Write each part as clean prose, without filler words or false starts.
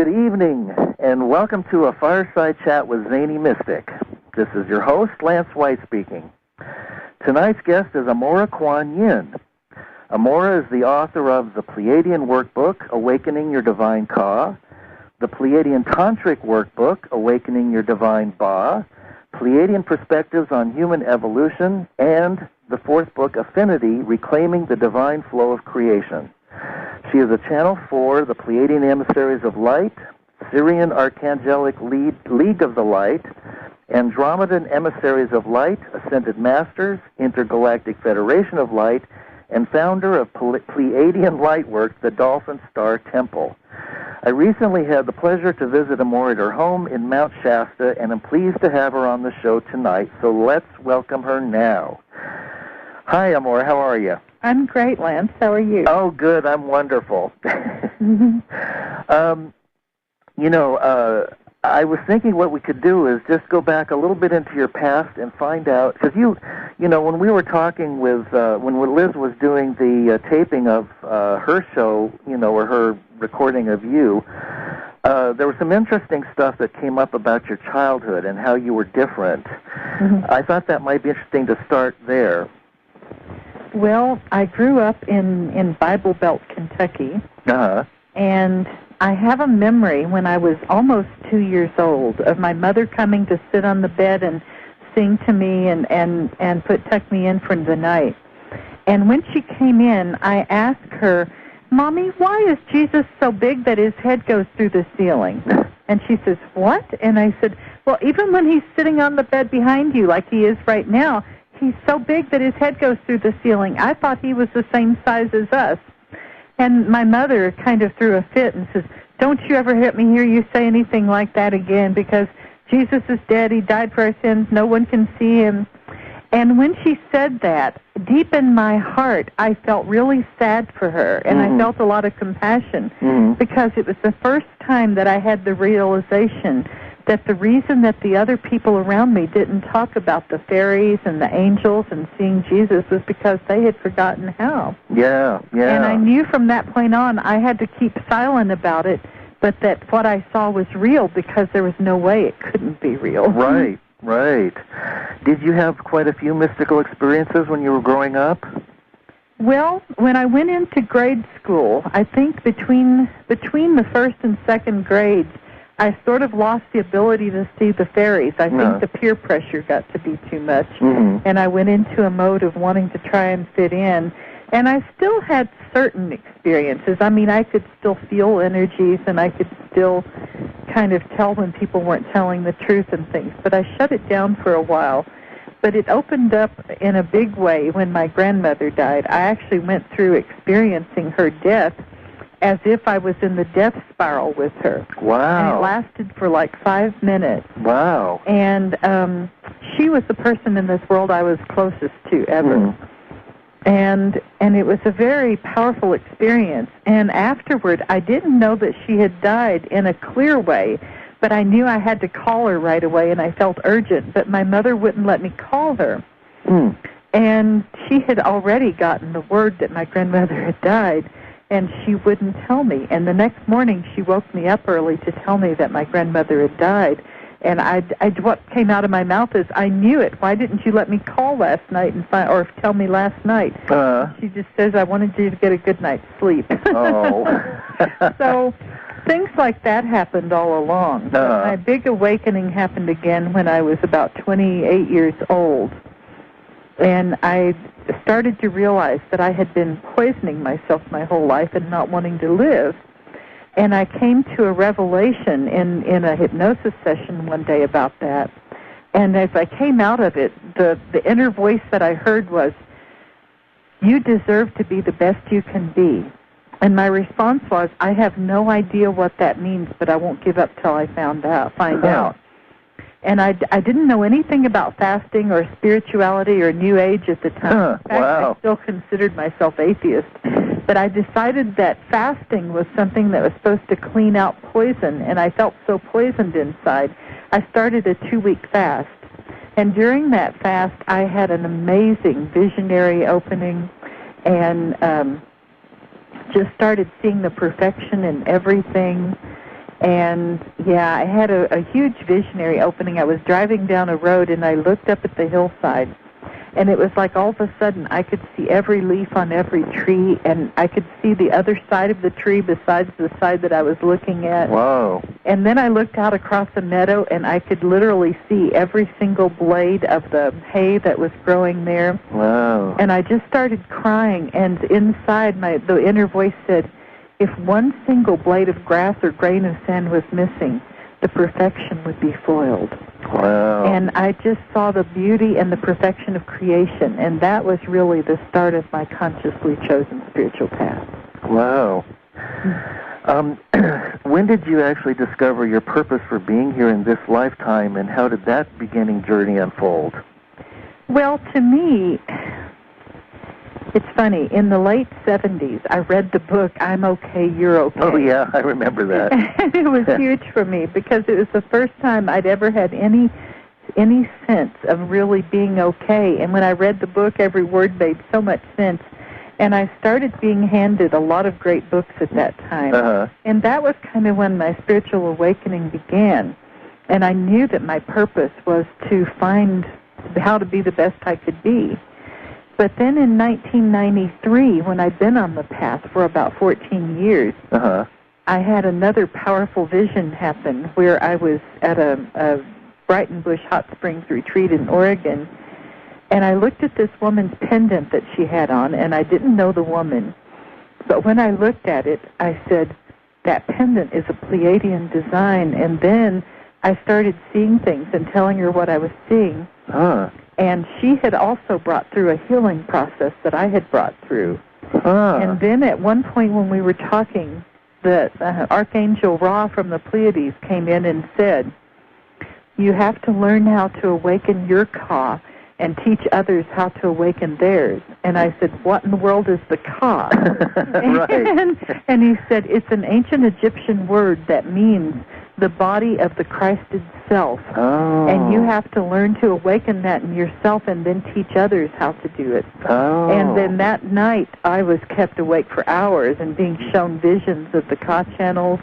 Good evening, and welcome to a Fireside Chat with Zany Mystic. This is your host, Lance White, speaking. Tonight's guest is Amorah Quan Yin. Amorah is the author of the Pleiadian Workbook, Awakening Your Divine Ka, the Pleiadian Tantric Workbook, Awakening Your Divine Ba, Pleiadian Perspectives on Human Evolution, and the fourth book, Affinity, Reclaiming the Divine Flow of Creation. She is a channel for the Pleiadian Emissaries of Light, Syrian Archangelic League of the Light, Andromedan Emissaries of Light, Ascended Masters, Intergalactic Federation of Light, and founder of Pleiadian Lightworks, the Dolphin Star Temple. I recently had the pleasure to visit Amorah at her home in Mount Shasta, and I'm pleased to have her on the show tonight, so let's welcome her now. Hi, Amorah, how are you? I'm great, Lance. How are you? Oh, good. I'm wonderful. I was thinking what we could do is just go back a little bit into your past and find out, because when we were talking with, when Liz was doing the taping of her show, or her recording of you, there was some interesting stuff that came up about your childhood and how you were different. Mm-hmm. I thought that might be interesting to start there. Well, I grew up in Bible Belt, Kentucky, and I have a memory when I was almost 2 years old of my mother coming to sit on the bed and sing to me and tuck me in for the night. And when she came in, I asked her, "Mommy, why is Jesus so big that his head goes through the ceiling?" And she says, "What?" And I said, "Well, even when he's sitting on the bed behind you like he is right now, he's so big that his head goes through the ceiling. I thought he was the same size as us." And my mother kind of threw a fit and says, "Don't you ever let me hear you say anything like that again, because Jesus is dead. He died for our sins. No one can see him." And when she said that, deep in my heart, I felt really sad for her, and I felt a lot of compassion, because it was the first time that I had the realization that the reason that the other people around me didn't talk about the fairies and the angels and seeing Jesus was because they had forgotten how. Yeah. And I knew from that point on I had to keep silent about it, but that what I saw was real because there was no way it couldn't be real. Right. Did you have quite a few mystical experiences when you were growing up? Well, when I went into grade school, I think between the first and second grades, I sort of lost the ability to see the fairies. I think the peer pressure got to be too much, and I went into a mode of wanting to try and fit in. And I still had certain experiences. I mean, I could still feel energies, and I could still kind of tell when people weren't telling the truth and things, but I shut it down for a while. But it opened up in a big way when my grandmother died. I actually went through experiencing her death as if I was in the death spiral with her. Wow. And it lasted for like 5 minutes. Wow. And she was the person in this world I was closest to ever. And it was a very powerful experience. And afterward, I didn't know that she had died in a clear way, but I knew I had to call her right away, and I felt urgent, but my mother wouldn't let me call her. And she had already gotten the word that my grandmother had died, and she wouldn't tell me. And the next morning, she woke me up early to tell me that my grandmother had died. And what came out of my mouth is, "I knew it. Why didn't you let me call last night or tell me last night?" She just says, "I wanted you to get a good night's sleep." So things like that happened all along. But my big awakening happened again when I was about 28 years old. And I started to realize that I had been poisoning myself my whole life and not wanting to live. And I came to a revelation in a hypnosis session one day about that. And as I came out of it, the inner voice that I heard was, "You deserve to be the best you can be." And my response was, "I have no idea what that means, but I won't give up till I find out. And I didn't know anything about fasting or spirituality or New Age at the time. In fact, I still considered myself atheist. But I decided that fasting was something that was supposed to clean out poison, and I felt so poisoned inside. I started a 2-week fast. And during that fast, I had an amazing visionary opening and just started seeing the perfection in everything. And, yeah, I had a huge visionary opening. I was driving down a road, and I looked up at the hillside, and it was like all of a sudden I could see every leaf on every tree, and I could see the other side of the tree besides the side that I was looking at. Wow. And then I looked out across the meadow, and I could literally see every single blade of the hay that was growing there. Wow. And I just started crying, and inside the inner voice said, if one single blade of grass or grain of sand was missing, the perfection would be foiled. Wow. And I just saw the beauty and the perfection of creation, and that was really the start of my consciously chosen spiritual path. Wow. When did you actually discover your purpose for being here in this lifetime, and how did that beginning journey unfold? Well, to me, it's funny. In the late 70s, I read the book, I'm Okay, You're Okay. Oh, yeah, I remember that. And it was huge for me because it was the first time I'd ever had any sense of really being okay. And when I read the book, every word made so much sense. And I started being handed a lot of great books at that time. Uh-huh. And that was kind of when my spiritual awakening began. And I knew that my purpose was to find how to be the best I could be. But then in 1993, when I'd been on the path for about 14 years, uh-huh. I had another powerful vision happen where I was at a Brighton Bush Hot Springs retreat in Oregon, and I looked at this woman's pendant that she had on, and I didn't know the woman. But when I looked at it, I said, that pendant is a Pleiadian design. And then I started seeing things and telling her what I was seeing. Huh. And she had also brought through a healing process that I had brought through. Huh. And then at one point when we were talking, the Archangel Ra from the Pleiades came in and said, you have to learn how to awaken your Ka and teach others how to awaken theirs. And I said, what in the world is the Ka? Right. And he said, it's an ancient Egyptian word that means the body of the Christed self. Oh. And you have to learn to awaken that in yourself and then teach others how to do it. Oh. And then that night, I was kept awake for hours and being shown visions of the Ka channels.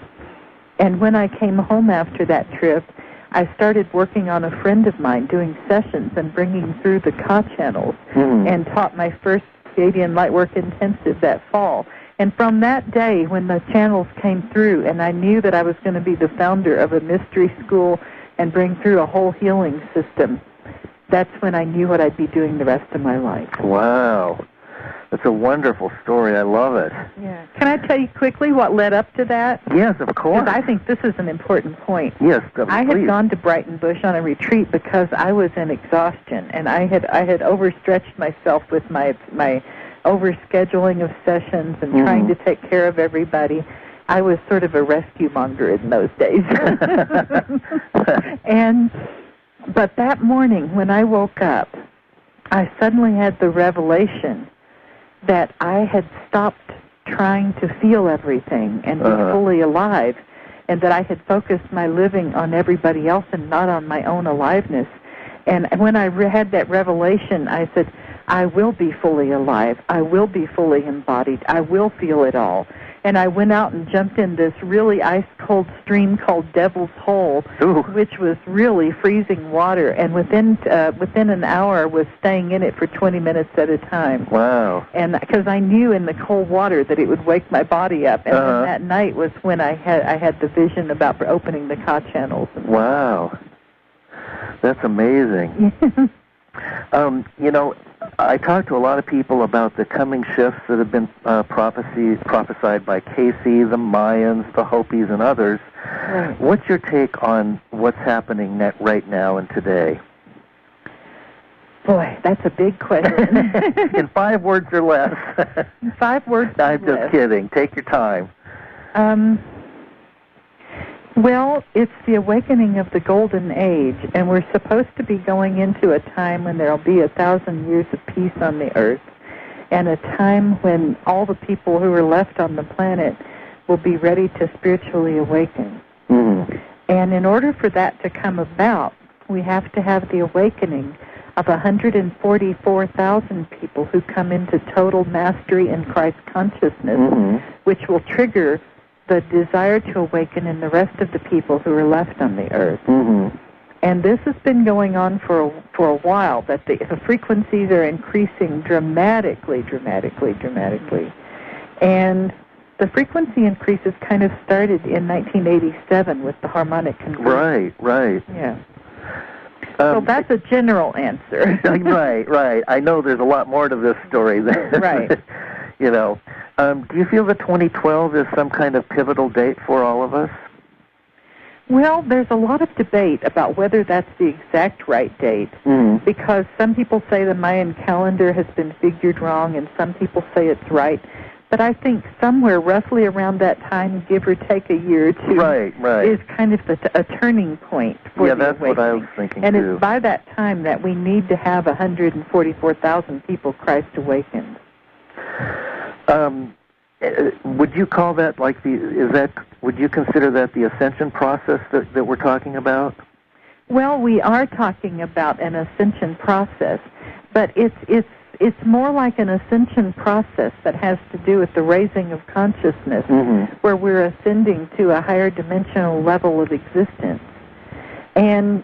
And when I came home after that trip, I started working on a friend of mine doing sessions and bringing through the Ka channels and taught my first Pleiadian Lightwork Intensive that fall. And from that day, when the channels came through, and I knew that I was going to be the founder of a mystery school and bring through a whole healing system, that's when I knew what I'd be doing the rest of my life. Wow. That's a wonderful story. I love it. Yeah. Can I tell you quickly what led up to that? Yes, of course. Because I think this is an important point. Yes, I had gone to Brighton Bush on a retreat because I was in exhaustion, and I had overstretched myself with my overscheduling of sessions and trying to take care of everybody. I was sort of a rescue monger in those days. But that morning when I woke up, I suddenly had the revelation that I had stopped trying to feel everything and be fully alive, and that I had focused my living on everybody else and not on my own aliveness. And when I had that revelation, I said, I will be fully alive. I will be fully embodied. I will feel it all. And I went out and jumped in this really ice-cold stream called Devil's Hole, which was really freezing water. And within an hour, was staying in it for 20 minutes at a time. Wow! And because I knew in the cold water that it would wake my body up. And then that night was when I had the vision about opening the Ka channels. Wow, that's amazing. You know, I talked to a lot of people about the coming shifts that have been prophesied by Casey, the Mayans, the Hopis, and others. Right. What's your take on what's happening right now and today? Boy, that's a big question. In 5 words or less. 5 words or less. I'm just kidding. Take your time. Well, it's the awakening of the Golden Age, and we're supposed to be going into a time when there will be 1,000 years of peace on the earth, and a time when all the people who are left on the planet will be ready to spiritually awaken. And in order for that to come about, we have to have the awakening of 144,000 people who come into total mastery in Christ consciousness, which will trigger the desire to awaken in the rest of the people who are left on the earth. Mm-hmm. And this has been going on for a while, that the frequencies are increasing dramatically. And the frequency increases kind of started in 1987 with the harmonic convergence. Right. Yeah. So that's a general answer. Right. I know there's a lot more to this story than right. You know. Do you feel that 2012 is some kind of pivotal date for all of us? Well, there's a lot of debate about whether that's the exact right date, because some people say the Mayan calendar has been figured wrong, and some people say it's right. But I think somewhere roughly around that time, give or take a year or two, right. is kind of a turning point for the that's awakening. What I was thinking, and too. It's by that time that we need to have 144,000 people Christ awakened. Would you call that would you consider that the ascension process that we're talking about? Well, we are talking about an ascension process, but it's more like an ascension process that has to do with the raising of consciousness, where we're ascending to a higher dimensional level of existence. And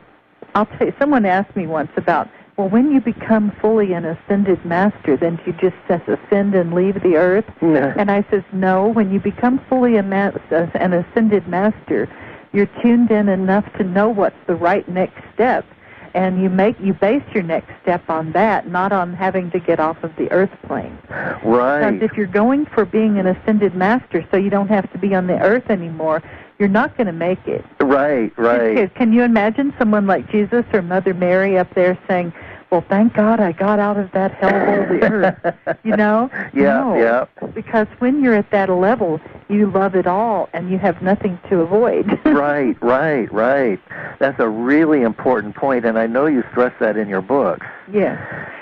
I'll tell you, someone asked me once about, well, when you become fully an ascended master, then you just ascend and leave the earth? Yeah. And I says, no, when you become fully an ascended master, you're tuned in enough to know what's the right next step, and you base your next step on that, not on having to get off of the earth plane. Right. Because if you're going for being an ascended master so you don't have to be on the earth anymore, you're not going to make it. Right. Can you imagine someone like Jesus or Mother Mary up there saying, well, thank God I got out of that hellhole, the earth, you know? Yeah. Because when you're at that level, you love it all, and you have nothing to avoid. Right. That's a really important point, and I know you stress that in your books. Yes.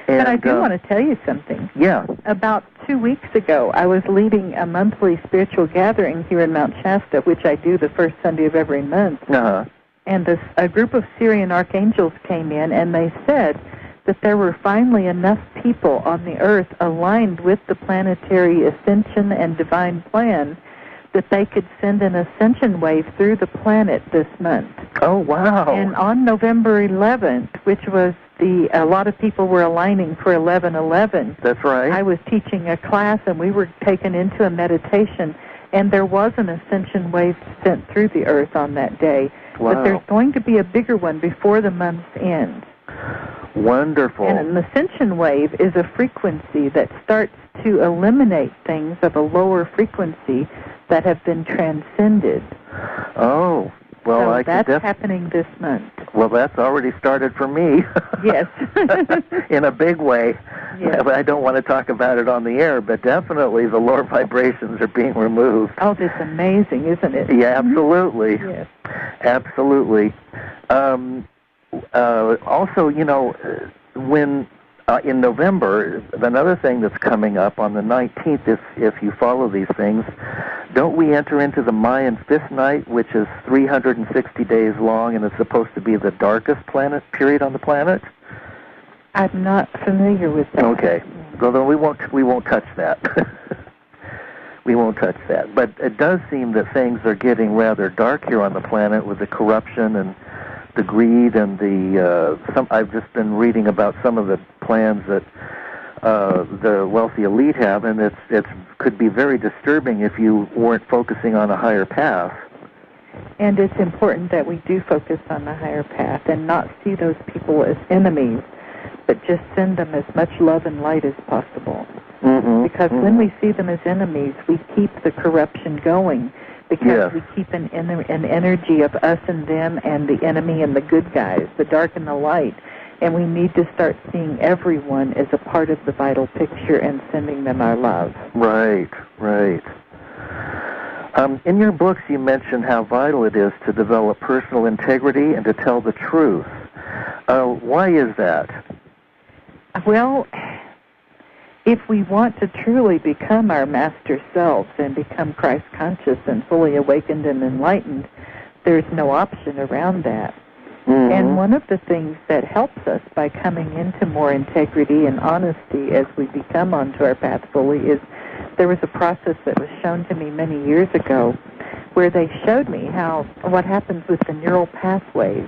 But I do want to tell you something. Yeah. About 2 weeks ago, I was leading a monthly spiritual gathering here in Mount Shasta, which I do the first Sunday of every month. Uh-huh. And a group of Syrian archangels came in, and they said that there were finally enough people on the earth aligned with the planetary ascension and divine plan that they could send an ascension wave through the planet this month. Oh, wow. And on November 11th, which was a lot of people were aligning for 11/11. That's right. I was teaching a class, and we were taken into a meditation, and there was an ascension wave sent through the earth on that day. Wow. But there's going to be a bigger one before the month's end. Wonderful. And an ascension wave is a frequency that starts to eliminate things of a lower frequency that have been transcended. Oh, well, so that's happening this month. Well, that's already started for me. Yes. In a big way. Yes. I don't want to talk about it on the air, but definitely the lower vibrations are being removed. Oh, that's amazing, isn't it? Yeah, absolutely. Yes. Absolutely. Also, when in November, another thing that's coming up on the 19th, if you follow these things, don't we enter into the Mayan fifth night, which is 360 days long, and it's supposed to be the darkest period on the planet? I'm not familiar with that. Okay. Well, then we won't touch that. We won't touch that. But it does seem that things are getting rather dark here on the planet with the corruption and the greed and I've just been reading about some of the plans that the wealthy elite have, and it could be very disturbing if you weren't focusing on a higher path. And it's important that we do focus on the higher path and not see those people as enemies, but just send them as much love and light as possible. Because when we see them as enemies, we keep the corruption going. Because we keep an energy of us and them and the enemy and the good guys, the dark and the light. And we need to start seeing everyone as a part of the vital picture and sending them our love. Right. In your books, you mention how vital it is to develop personal integrity and to tell the truth. Why is that? Well, if we want to truly become our master selves and become Christ conscious and fully awakened and enlightened, there's no option around that. And one of the things that helps us by coming into more integrity and honesty as we become onto our path fully is there was a process that was shown to me many years ago where they showed me what happens with the neural pathways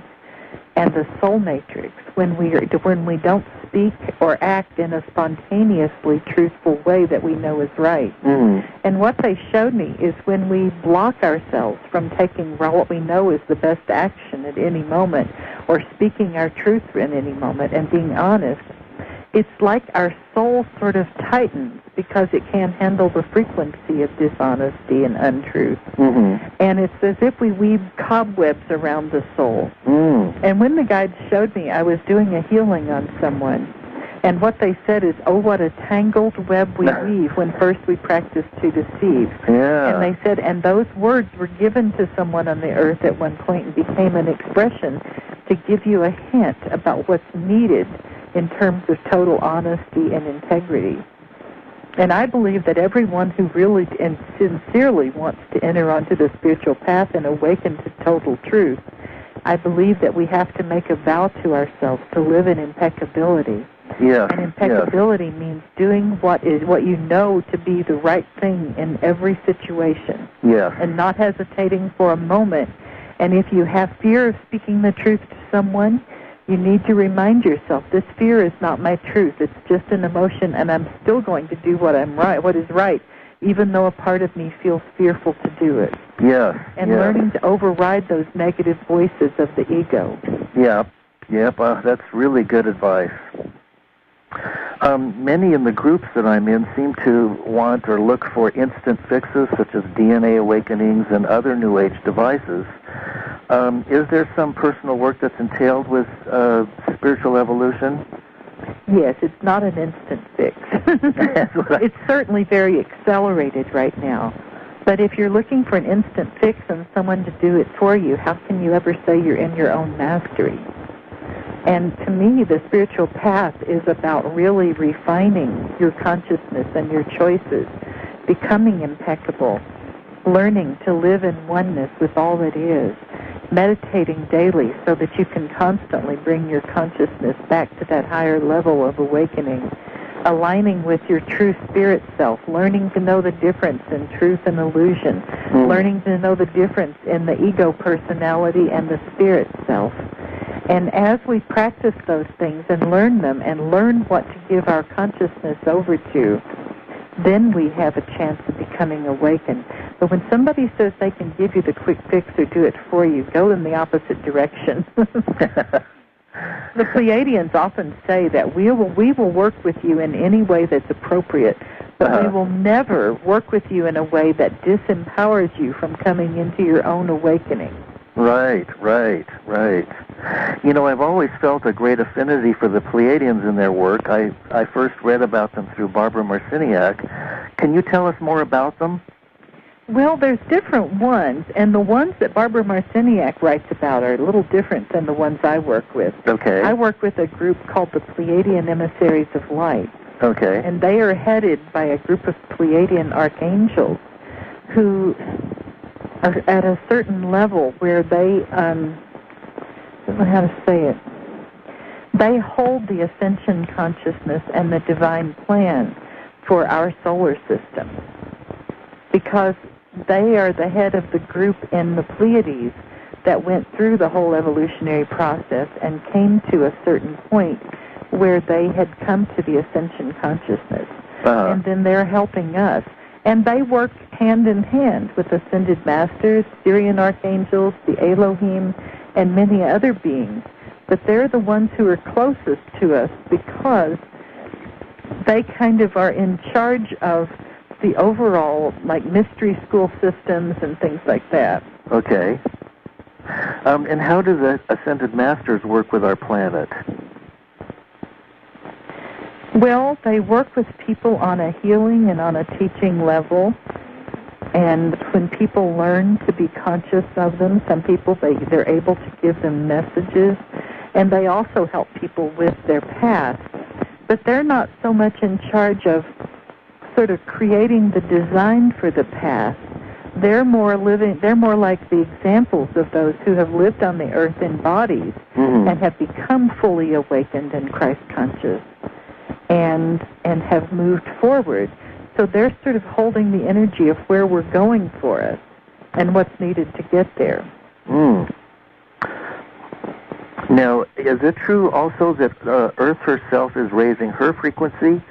and the soul matrix when we don't speak or act in a spontaneously truthful way that we know is right. Mm-hmm. And what they showed me is when we block ourselves from taking what we know is the best action at any moment, or speaking our truth in any moment and being honest, it's like our soul sort of tightens because it can't handle the frequency of dishonesty and untruth. Mm-hmm. And it's as if we weave cobwebs around the soul. Mm. And when the guides showed me, I was doing a healing on someone, and what they said is, oh, what a tangled web we weave when first we practice to deceive. Yeah. And they said, and those words were given to someone on the earth at one point and became an expression to give you a hint about what's needed in terms of total honesty and integrity. And I believe that everyone who really and sincerely wants to enter onto the spiritual path and awaken to total truth, I believe that we have to make a vow to ourselves to live in impeccability. Yes. And impeccability means doing what you know to be the right thing in every situation. Yes. And not hesitating for a moment. And if you have fear of speaking the truth to someone, you need to remind yourself, this fear is not my truth. It's just an emotion, and I'm still going to do what is right, even though a part of me feels fearful to do it. Yes. And learning to override those negative voices of the ego. Yep. That's really good advice. Many in the groups that I'm in seem to want or look for instant fixes, such as DNA awakenings and other New Age devices. Is there some personal work that's entailed with spiritual evolution? Yes, it's not an instant fix. It's certainly very accelerated right now. But if you're looking for an instant fix and someone to do it for you, how can you ever say you're in your own mastery? And to me, the spiritual path is about really refining your consciousness and your choices, becoming impeccable, learning to live in oneness with all that is, meditating daily so that you can constantly bring your consciousness back to that higher level of awakening, aligning with your true spirit self, learning to know the difference in truth and illusion, learning to know the difference in the ego personality and the spirit self. And as we practice those things and learn them and learn what to give our consciousness over to, then we have a chance of becoming awakened. But when somebody says they can give you the quick fix or do it for you, go in the opposite direction. The Pleiadians often say that we will work with you in any way that's appropriate, but we will never work with you in a way that disempowers you from coming into your own awakening. Right. You know, I've always felt a great affinity for the Pleiadians in their work. I first read about them through Barbara Marciniak. Can you tell us more about them? Well, there's different ones, and the ones that Barbara Marciniak writes about are a little different than the ones I work with. Okay. I work with a group called the Pleiadian Emissaries of Light. Okay. And they are headed by a group of Pleiadian archangels who are at a certain level where they, I don't know how to say it, they hold the ascension consciousness and the divine plan for our solar system, because they are the head of the group in the Pleiades that went through the whole evolutionary process and came to a certain point where they had come to the ascension consciousness. And then they're helping us. And they work hand in hand with ascended masters, Syrian archangels, the Elohim, and many other beings. But they're the ones who are closest to us because they kind of are in charge of the overall, like, mystery school systems and things like that. Okay. And how do the ascended masters work with our planet? Well, they work with people on a healing and on a teaching level. And when people learn to be conscious of them, some people, they're able to give them messages. And they also help people with their past. But they're not so much in charge of sort of creating the design for the past. They're more like the examples of those who have lived on the earth in bodies and have become fully awakened and Christ conscious and have moved forward. So they're sort of holding the energy of where we're going for us and what's needed to get there. Now, is it true also that Earth herself is raising her frequency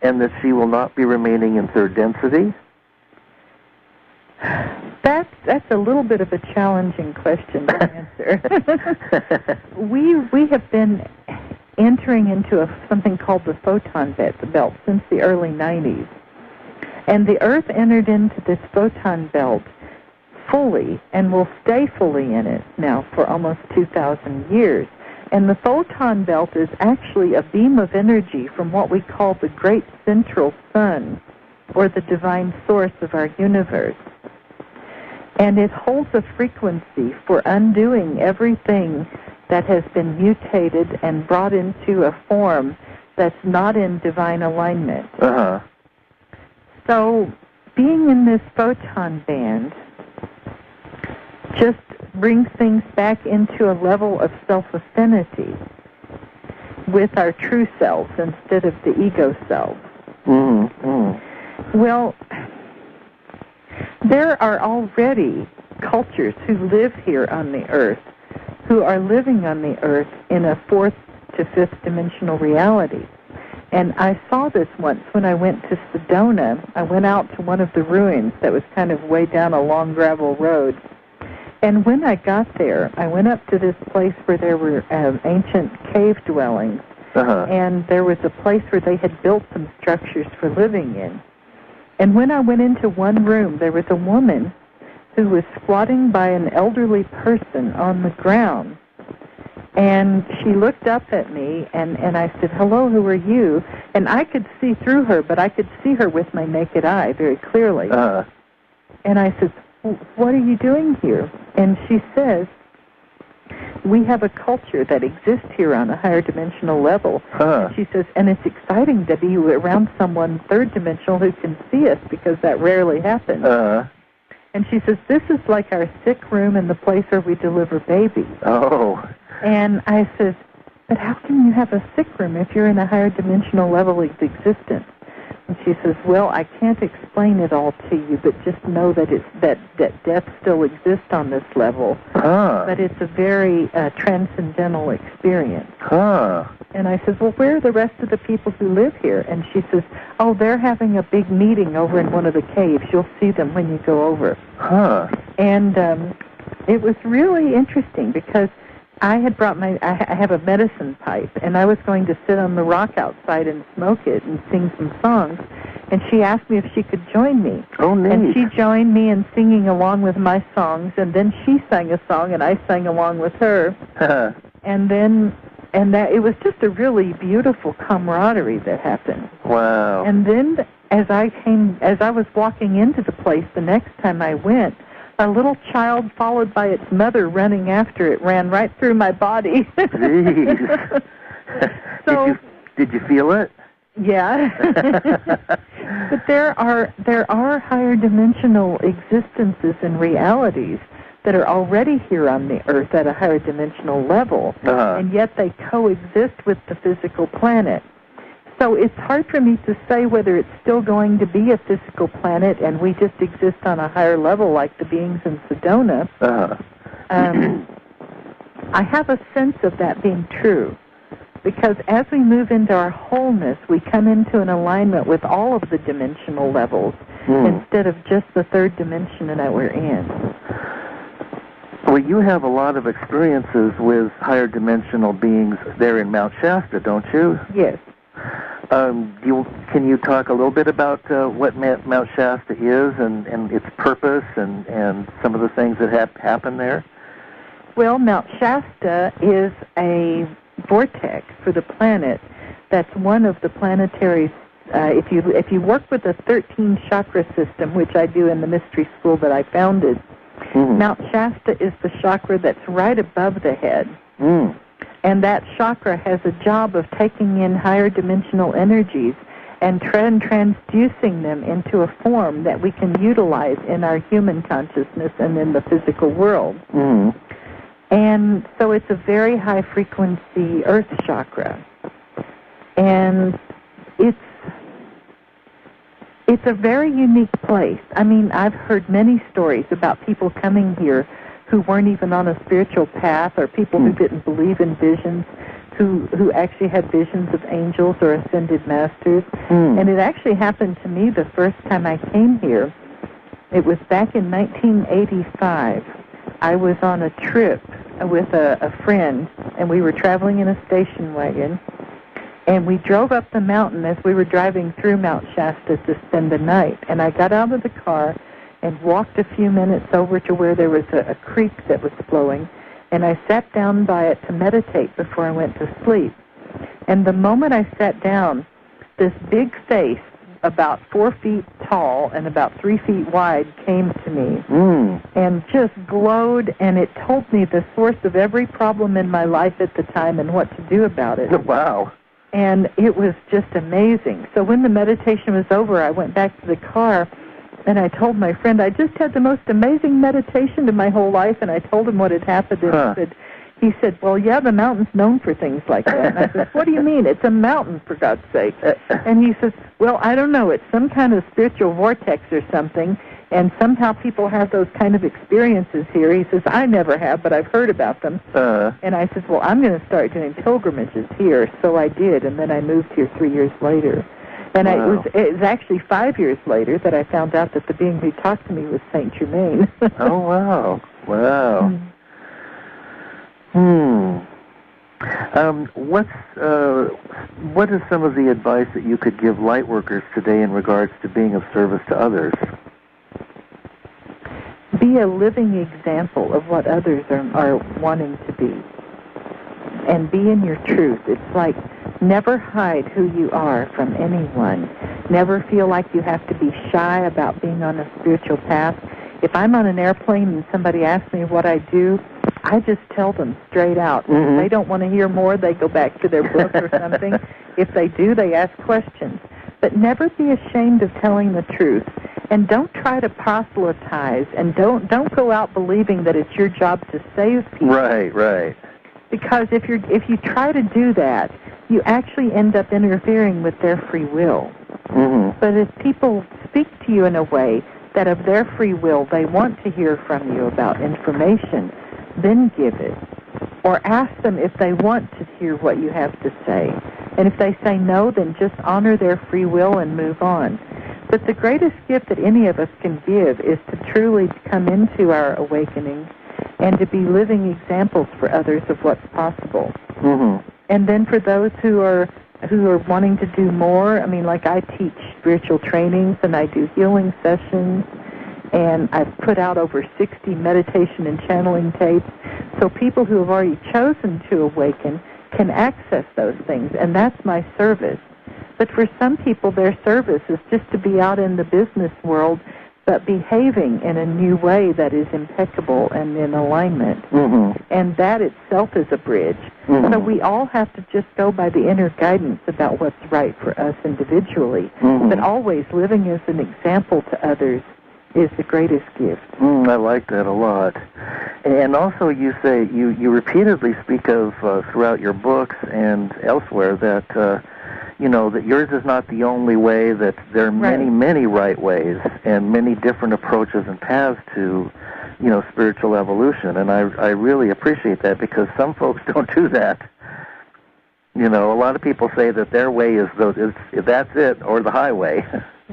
and that she will not be remaining in third density? That's a little bit of a challenging question to answer. We have been entering into something called the photon belt since the early 90s. And the Earth entered into this photon belt fully and will stay fully in it now for almost 2,000 years. And the photon belt is actually a beam of energy from what we call the great central sun, or the divine source of our universe. And it holds a frequency for undoing everything that has been mutated and brought into a form that's not in divine alignment. So being in this photon band just brings things back into a level of self-affinity with our true selves instead of the ego self. Well, there are already cultures who live here on the Earth who are living on the Earth in a fourth to fifth dimensional reality. And I saw this once when I went to Sedona. I went out to one of the ruins that was kind of way down a long gravel road. And when I got there, I went up to this place where there were ancient cave dwellings. And there was a place where they had built some structures for living in. And when I went into one room, there was a woman who was squatting by an elderly person on the ground. And she looked up at me, and I said, "Hello, who are you?" And I could see through her, but I could see her with my naked eye very clearly. And I said, "What are you doing here?" And she says, "We have a culture that exists here on a higher dimensional level." She says, "And it's exciting to be around someone third dimensional who can see us, because that rarely happens." And she says, "This is like our sick room and the place where we deliver babies." And I says, "But how can you have a sick room if you're in a higher dimensional level of existence?" And she says, "Well, I can't explain it all to you, but just know that it's that death still exists on this level. But it's a very transcendental experience." And I said, "Well, where are the rest of the people who live here?" And she says, "Oh, they're having a big meeting over in one of the caves. You'll see them when you go over." And it was really interesting because I had brought I have a medicine pipe, and I was going to sit on the rock outside and smoke it and sing some songs. And she asked me if she could join me. Oh, neat. And she joined me in singing along with my songs, and then she sang a song, and I sang along with her. And that it was just a really beautiful camaraderie that happened. Wow. And then as I was walking into the place the next time I went, a little child followed by its mother running after it ran right through my body. Jeez. So, did you feel it? Yeah. But there are higher dimensional existences and realities that are already here on the Earth at a higher dimensional level, and yet they coexist with the physical planet. So it's hard for me to say whether it's still going to be a physical planet and we just exist on a higher level like the beings in Sedona. I have a sense of that being true, because as we move into our wholeness, we come into an alignment with all of the dimensional levels instead of just the third dimension that we're in. Well, you have a lot of experiences with higher dimensional beings there in Mount Shasta, don't you? Yes. Can you talk a little bit about what Mount Shasta is and its purpose and some of the things that have happened there? Well, Mount Shasta is a vortex for the planet. That's one of the planetary. If you work with the 13 chakra system, which I do in the mystery school that I founded, Mount Shasta is the chakra that's right above the head. And that chakra has a job of taking in higher dimensional energies and transducing them into a form that we can utilize in our human consciousness and in the physical world. And so it's a very high frequency earth chakra. And it's It's a very unique place. I mean, I've heard many stories about people coming here who weren't even on a spiritual path, or people who didn't believe in visions, who actually had visions of angels or ascended masters. And it actually happened to me the first time I came here. It was back in 1985. I was on a trip with a friend, and we were traveling in a station wagon, and we drove up the mountain as we were driving through Mount Shasta to spend the night. And I got out of the car and walked a few minutes over to where there was a creek that was flowing, and I sat down by it to meditate before I went to sleep. And the moment I sat down, this big face, about 4 feet tall and about 3 feet wide, came to me and just glowed, and it told me the source of every problem in my life at the time and what to do about it. Wow. And it was just amazing. So when the meditation was over, I went back to the car, and I told my friend, I just had the most amazing meditation in my whole life, and I told him what had happened, and he said, well, yeah, the mountain's known for things like that. And I said, what do you mean? It's a mountain, for God's sake. And he says, well, I don't know. It's some kind of spiritual vortex or something, and somehow people have those kind of experiences here. He says, I never have, but I've heard about them. And I said, well, I'm going to start doing pilgrimages here. So I did, and then I moved here 3 years later. And wow. it was actually 5 years later that I found out that the being who talked to me was Saint Germain. Oh, wow. Wow. What is some of the advice that you could give light workers today in regards to being of service to others? Be a living example of what others are wanting to be. And be in your truth. It's like never hide who you are from anyone. Never feel like you have to be shy about being on a spiritual path. If I'm on an airplane and somebody asks me what I do, I just tell them straight out. If they don't want to hear more, they go back to their book or something. If they do, they ask questions. But never be ashamed of telling the truth. And don't try to proselytize, and don't go out believing that it's your job to save people. Right. Because if you try to do that, you actually end up interfering with their free will. But if people speak to you in a way that of their free will they want to hear from you about information, then give it. Or ask them if they want to hear what you have to say. And if they say no, then just honor their free will and move on. But the greatest gift that any of us can give is to truly come into our awakening and to be living examples for others of what's possible. And then for those who are wanting to do more, I mean, like I teach spiritual trainings and I do healing sessions, and I've put out over 60 meditation and channeling tapes. So people who have already chosen to awaken can access those things, and that's my service. But for some people, their service is just to be out in the business world, but behaving in a new way that is impeccable and in alignment. And that itself is a bridge. So we all have to just go by the inner guidance about what's right for us individually, but always living as an example to others is the greatest gift. I like that a lot. And also you say, you repeatedly speak of throughout your books and elsewhere that, that yours is not the only way, that there are many, many right ways and many different approaches and paths to, spiritual evolution. And I really appreciate that, because some folks don't do that. A lot of people say that their way is that's it, or the highway.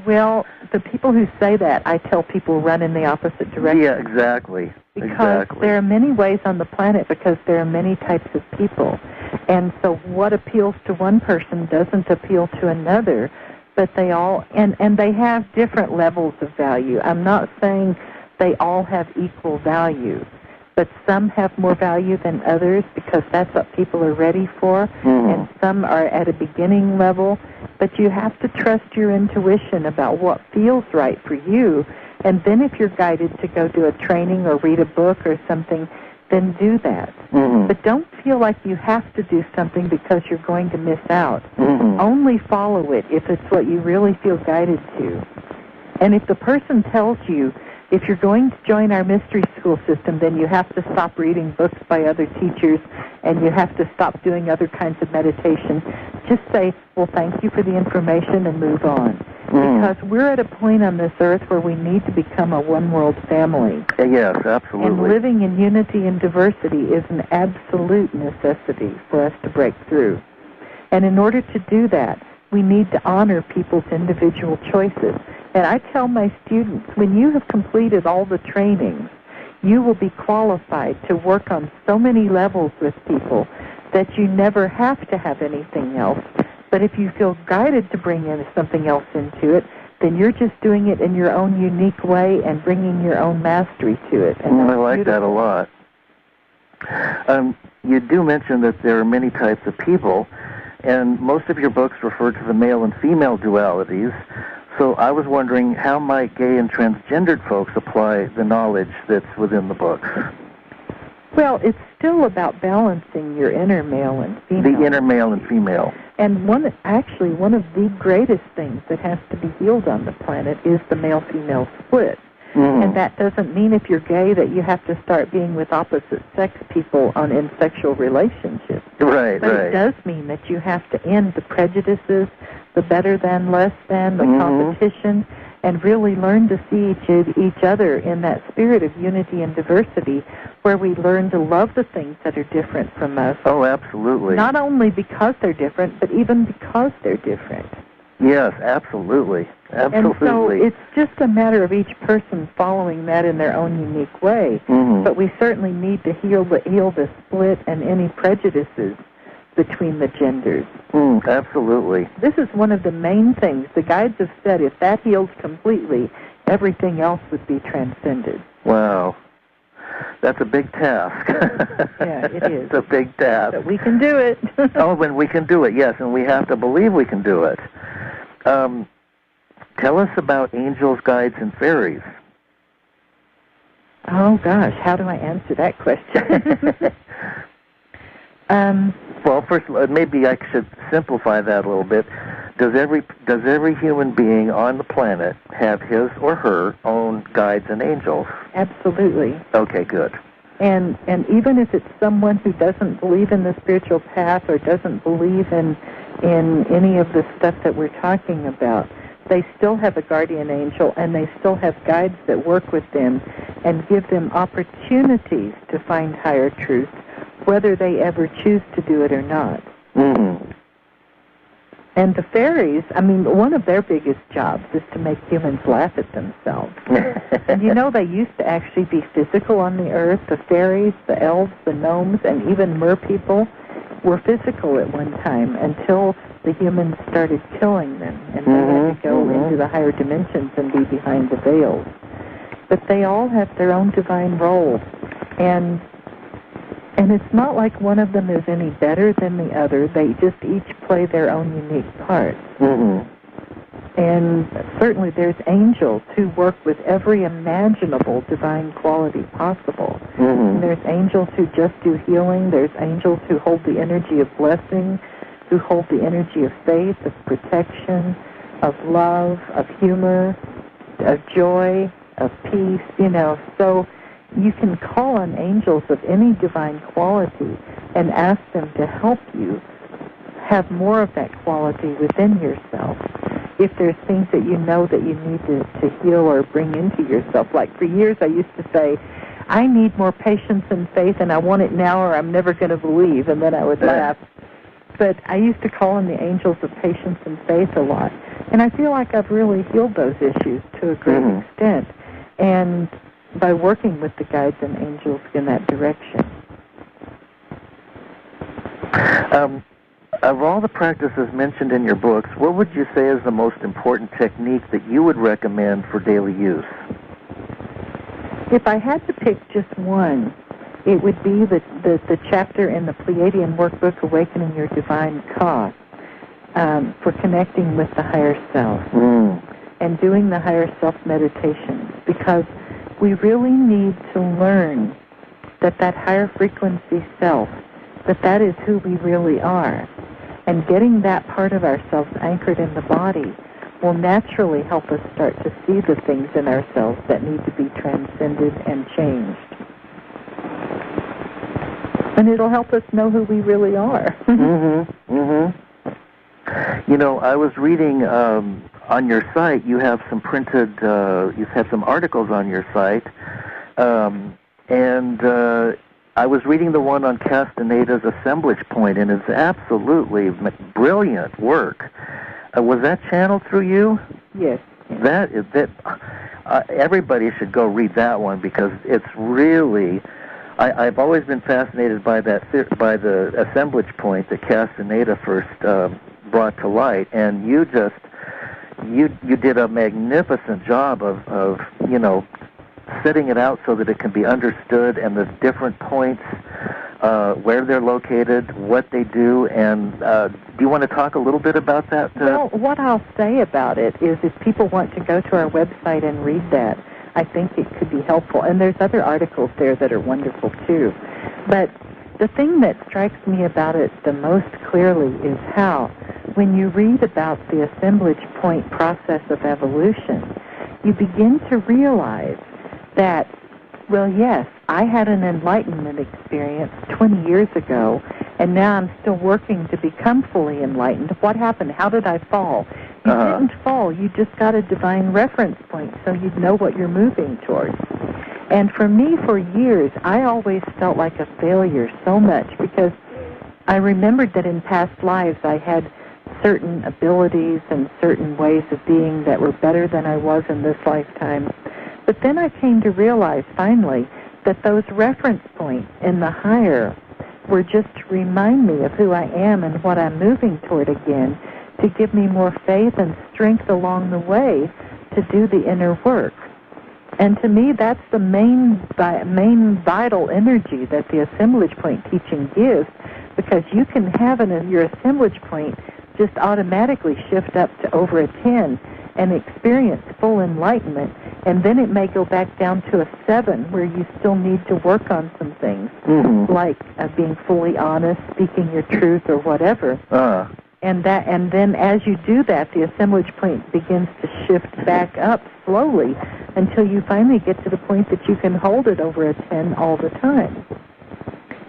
Well, the people who say that, I tell people run in the opposite direction. Yeah, exactly. Because there are many ways on the planet, because there are many types of people. And so what appeals to one person doesn't appeal to another, but they all, and they have different levels of value. I'm not saying they all have equal value, but some have more value than others because that's what people are ready for, and some are at a beginning level. But you have to trust your intuition about what feels right for you, and then if you're guided to go do a training or read a book or something, then do that. But don't feel like you have to do something because you're going to miss out. Only follow it if it's what you really feel guided to. And if the person tells you, if you're going to join our mystery school system, then you have to stop reading books by other teachers and you have to stop doing other kinds of meditation, just say, well, thank you for the information and move on. because we're at a point on this earth where we need to become a one-world family. Yes, absolutely. And living in unity and diversity is an absolute necessity for us to break through. And in order to do that, we need to honor people's individual choices. And I tell my students, when you have completed all the trainings, you will be qualified to work on so many levels with people that you never have to have anything else. But if you feel guided to bring in something else into it, then you're just doing it in your own unique way and bringing your own mastery to it. And I like that a lot. You do mention that there are many types of people, and most of your books refer to the male and female dualities. So I was wondering, how might gay and transgendered folks apply the knowledge that's within the books? Well, it's still about balancing your inner male and female. The inner male and female. And one of the greatest things that has to be healed on the planet is the male-female split. Mm-hmm. And that doesn't mean if you're gay that you have to start being with opposite-sex people in sexual relationships. Right, but it does mean that you have to end the prejudices, the better than, less than, the competition, and really learn to see each other in that spirit of unity and diversity, where we learn to love the things that are different from us. Oh, absolutely. Not only because they're different, but even because they're different. Yes, absolutely. Absolutely. And so it's just a matter of each person following that in their own unique way. Mm-hmm. But we certainly need to heal the split and any prejudices between the genders. Absolutely. This is one of the main things. The guides have said if that heals completely, everything else would be transcended. Wow. That's a big task. Yeah, it is. It's a big task. But we can do it. And we can do it, yes, and we have to believe we can do it. Tell us about angels, guides, and fairies. Oh, gosh, how do I answer that question? Well, first, maybe I should simplify that a little bit. Does every human being on the planet have his or her own guides and angels? Absolutely. Okay, good. And even if it's someone who doesn't believe in the spiritual path or doesn't believe in any of the stuff that we're talking about, they still have a guardian angel, and they still have guides that work with them and give them opportunities to find higher truth, whether they ever choose to do it or not. Mm-hmm. And the fairies, one of their biggest jobs is to make humans laugh at themselves. And they used to actually be physical on the earth. The fairies, the elves, the gnomes, and even mer people were physical at one time until the humans started killing them, and they had to go into the higher dimensions and be behind the veils. But they all have their own divine roles, and it's not like one of them is any better than the other. They just each play their own unique parts. Mm-hmm. And certainly there's angels who work with every imaginable divine quality possible. Mm-hmm. And there's angels who just do healing. There's angels who hold the energy of blessing, who hold the energy of faith, of protection, of love, of humor, of joy, of peace, So you can call on angels of any divine quality and ask them to help you have more of that quality within yourself. If there's things that you know that you need to heal or bring into yourself. Like for years I used to say, I need more patience and faith, and I want it now or I'm never going to believe, and then I would laugh. But I used to call on the angels of patience and faith a lot. And I feel like I've really healed those issues to a great extent. And by working with the guides and angels in that direction. Of all the practices mentioned in your books, what would you say is the most important technique that you would recommend for daily use? If I had to pick just one, it would be the chapter in the Pleiadian workbook, Awakening Your Divine Ka, for connecting with the higher self and doing the higher self meditations, because we really need to learn that higher frequency self, that is who we really are. And getting that part of ourselves anchored in the body will naturally help us start to see the things in ourselves that need to be transcended and changed. And it'll help us know who we really are. I was reading on your site, you have some printed, you have some articles on your site, and I was reading the one on Castaneda's assemblage point, and it's absolutely brilliant work. Was that channeled through you? Yes. Everybody should go read that one because it's really. I've always been fascinated by by the assemblage point that Castaneda first brought to light, and you did a magnificent job of setting it out so that it can be understood, and the different points, where they're located, what they do, and do you want to talk a little bit about that? Well, what I'll say about it is if people want to go to our website and read that, I think it could be helpful. And there's other articles there that are wonderful, too. But the thing that strikes me about it the most clearly is how, when you read about the assemblage point process of evolution, you begin to realize that, well, yes, I had an enlightenment experience 20 years ago, and now I'm still working to become fully enlightened. What happened? How did I fall? You didn't fall. You just got a divine reference point, so you'd know what you're moving towards. And for me, for years, I always felt like a failure so much because I remembered that in past lives I had certain abilities and certain ways of being that were better than I was in this lifetime. But then I came to realize, finally, that those reference points in the higher were just to remind me of who I am and what I'm moving toward again, to give me more faith and strength along the way to do the inner work. And to me, that's the main vital energy that the assemblage point teaching gives, because you can have your assemblage point just automatically shift up to over a 10 and experience full enlightenment, and then it may go back down to a 7 where you still need to work on some things, like being fully honest, speaking your truth, or whatever. And then as you do that, the assemblage point begins to shift back up slowly until you finally get to the point that you can hold it over a 10 all the time.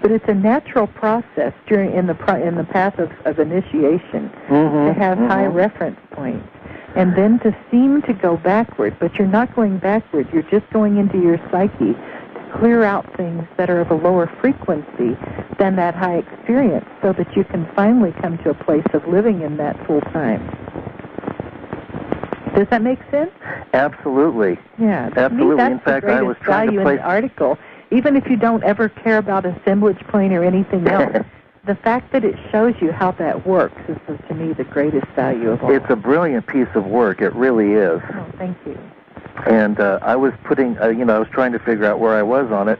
But it's a natural process in the path of initiation to have high reference points, and then to seem to go backward. But you're not going backward. You're just going into your psyche to clear out things that are of a lower frequency than that high experience, so that you can finally come to a place of living in that full time. Does that make sense? Absolutely. Yeah. Absolutely. That's in fact, the I was trying value to place in the article. Even if you don't ever care about assemblage point or anything else, the fact that it shows you how that works is, to me, the greatest value of all. It's a brilliant piece of work. It really is. Oh, thank you. And I was putting, I was trying to figure out where I was on it,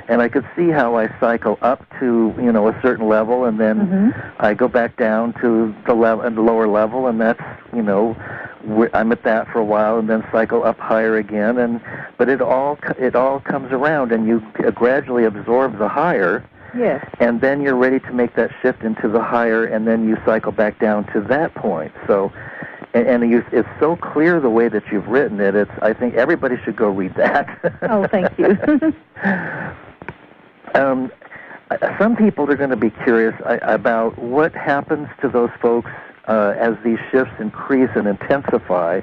and I could see how I cycle up to, a certain level, and then I go back down to the lower level, and that's, I'm at that for a while, and then cycle up higher again, but it all comes around, and you gradually absorb the higher. Yes. And then you're ready to make that shift into the higher, and then you cycle back down to that point. So, it's so clear the way that you've written it. I think everybody should go read that. Oh, thank you. Some people are going to be curious about what happens to those folks as these shifts increase and intensify,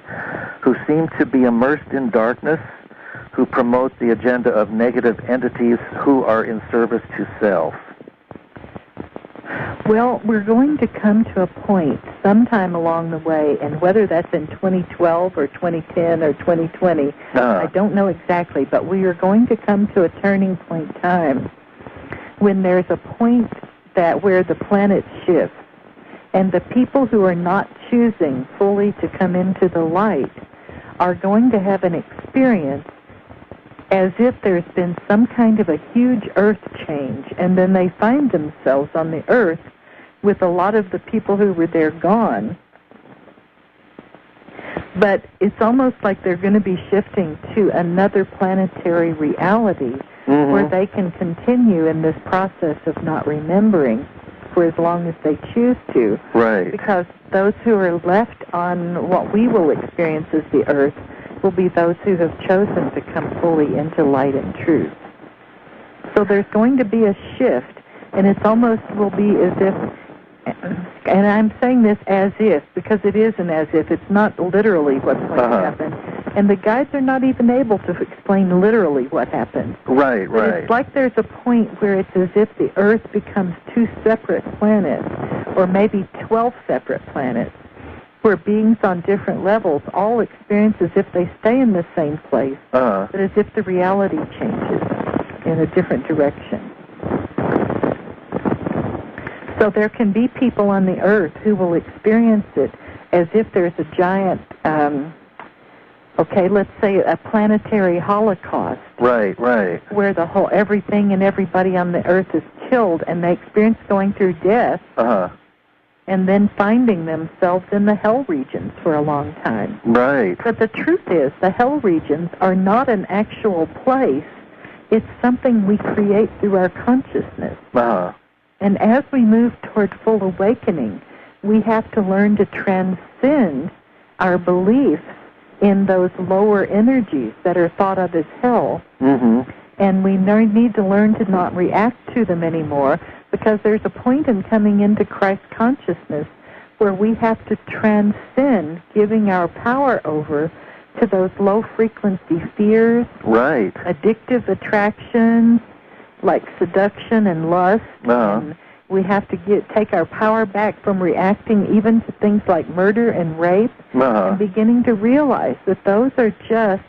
who seem to be immersed in darkness, who promote the agenda of negative entities, who are in service to self. Well, we're going to come to a point sometime along the way, and whether that's in 2012 or 2010 or 2020, I don't know exactly, but we are going to come to a turning point time when there's a point where the planet shifts, and the people who are not choosing fully to come into the light are going to have an experience as if there's been some kind of a huge earth change, and then they find themselves on the earth with a lot of the people who were there gone. But it's almost like they're going to be shifting to another planetary reality where they can continue in this process of not remembering for as long as they choose to. Right. Because those who are left on what we will experience as the earth will be those who have chosen to come fully into light and truth. So there's going to be a shift, and it's almost will be as if, and I'm saying this as if, because it is an as if. It's not literally what's going to happen. And the guides are not even able to explain literally what happened. Right, but it's like there's a point where it's as if the Earth becomes 2 separate planets, or maybe 12 separate planets, where beings on different levels all experience as if they stay in the same place, but as if the reality changes in a different direction. So there can be people on the Earth who will experience it as if there's a giant, let's say a planetary holocaust. Right. Where the whole everything and everybody on the Earth is killed, and they experience going through death, and then finding themselves in the hell regions for a long time. Right. But the truth is, the hell regions are not an actual place. It's something we create through our consciousness. And as we move toward full awakening, we have to learn to transcend our beliefs in those lower energies that are thought of as hell. And we need to learn to not react to them anymore, because there's a point in coming into Christ consciousness where we have to transcend giving our power over to those low-frequency fears, addictive attractions, like seduction and lust, and we have to take our power back from reacting even to things like murder and rape, and beginning to realize that those are just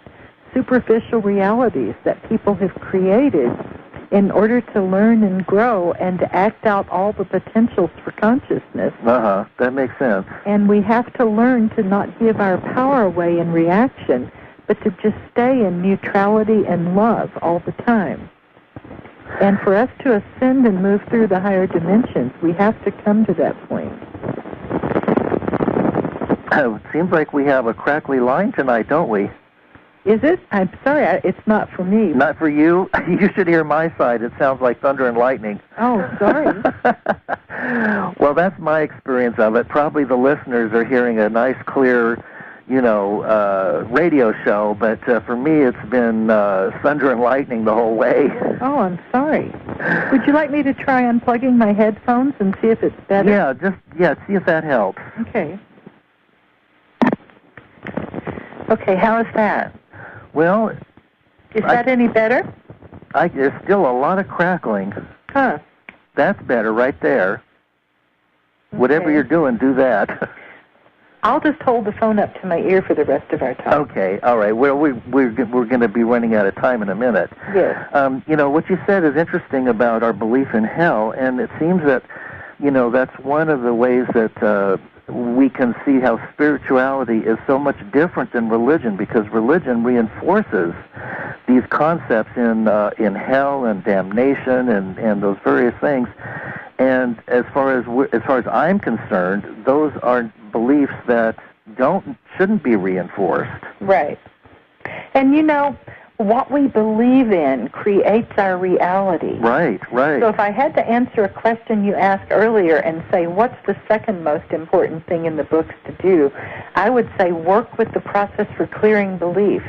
superficial realities that people have created in order to learn and grow and to act out all the potentials for consciousness. That makes sense. And we have to learn to not give our power away in reaction, but to just stay in neutrality and love all the time. And for us to ascend and move through the higher dimensions, we have to come to that point. It seems like we have a crackly line tonight, don't we? Is it? I'm sorry, it's not for me. Not for you? You should hear my side. It sounds like thunder and lightning. Oh, sorry. Well, that's my experience of it. Probably the listeners are hearing a nice, clear, radio show, but for me it's been thunder and lightning the whole way. Oh, I'm sorry. Would you like me to try unplugging my headphones and see if it's better? Yeah, see if that helps. Okay. Okay, how is that? Well, is that any better? There's still a lot of crackling. That's better right there. Okay. Whatever you're doing, do that. I'll just hold the phone up to my ear for the rest of our talk. Okay, all right. Well, we're going to be running out of time in a minute. Yes. What you said is interesting about our belief in hell, and it seems that, that's one of the ways that we can see how spirituality is so much different than religion, because religion reinforces these concepts in hell and damnation and those various things. And as far as I'm concerned, those are beliefs that shouldn't be reinforced. Right. And what we believe in creates our reality. Right. So if I had to answer a question you asked earlier and say, what's the second most important thing in the books to do, I would say work with the process for clearing beliefs.